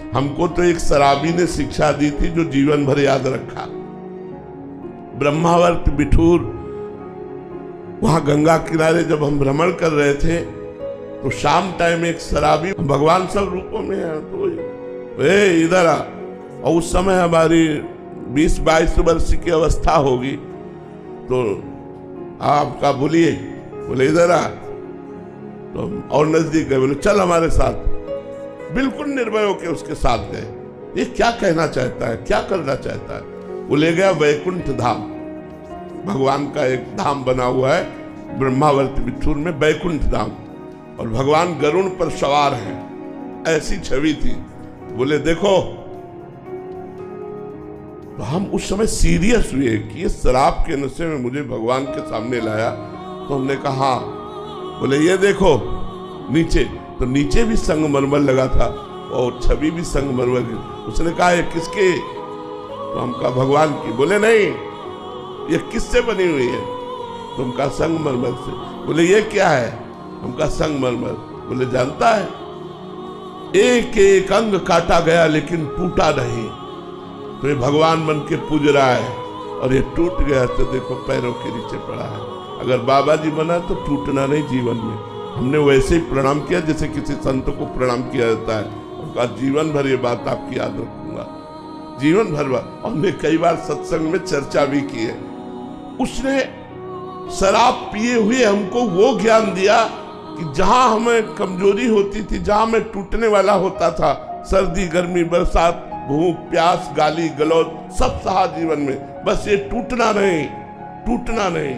हमको तो एक शराबी ने शिक्षा दी थी जो जीवन भर याद रखा। ब्रह्मावर्त बिठूर, वहां गंगा किनारे जब हम भ्रमण कर रहे थे तो शाम टाइम एक शराबी, भगवान सब रूपों में है, तो इधर आ। और उस समय हमारी 20-22 वर्ष की अवस्था होगी, तो आपका बोलिए, बोले इधर आ। तो और नजदीक गए, बोले चल हमारे साथ। बिल्कुल निर्भय होकर उसके साथ गए। ये क्या कहना चाहता है, क्या करना चाहता है? वो ले गया वैकुंठ धाम। भगवान का एक धाम बना हुआ है ब्रह्मावर्त बिठूर में, वैकुंठ धाम, और भगवान गरुड़ पर सवार हैं, ऐसी छवि थी। बोले देखो, तो हम उस समय सीरियस हुए कि ये शराब के नशे में मुझे भगवान के सामने लाया। तो हमने कहा, बोले ये देखो नीचे, तो नीचे भी संगमरमर लगा था और छवि भी संगमरमर की। उसने कहा ये किसके? तो हम कहा भगवान की। बोले नहीं, ये किससे बनी हुई है? तो हम कहा संगमरमर से। बोले ये क्या है? हम कहा संगमरमर। बोले जानता है, एक एक अंग काटा गया लेकिन टूटा नहीं। तो ये भगवान बन के पूज रहा है और ये टूट गया तो देखो पैरों के नीचे पड़ा है। अगर बाबा जी बना तो टूटना नहीं जीवन में। हमने वैसे ही प्रणाम किया जैसे किसी संत को प्रणाम किया जाता है, और कहा जीवन भर ये बात आपकी याद रखूंगा, जीवन भर। और हमने कई बार सत्संग में चर्चा भी की है। उसने शराब पिए हुए हमको वो ज्ञान दिया कि जहां हमें कमजोरी होती थी, जहां मैं टूटने वाला होता था, सर्दी गर्मी बरसात भूख प्यास गाली गलौज सब सहा जीवन में, बस ये टूटना नहीं, टूटना नहीं।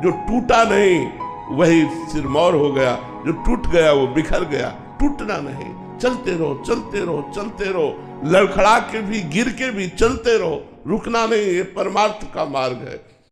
जो टूटा नहीं वही सिरमौर हो गया, जो टूट गया वो बिखर गया। टूटना नहीं, चलते रहो चलते रहो चलते रहो, लड़खड़ा के भी गिर के भी चलते रहो, रुकना नहीं। ये परमार्थ का मार्ग है।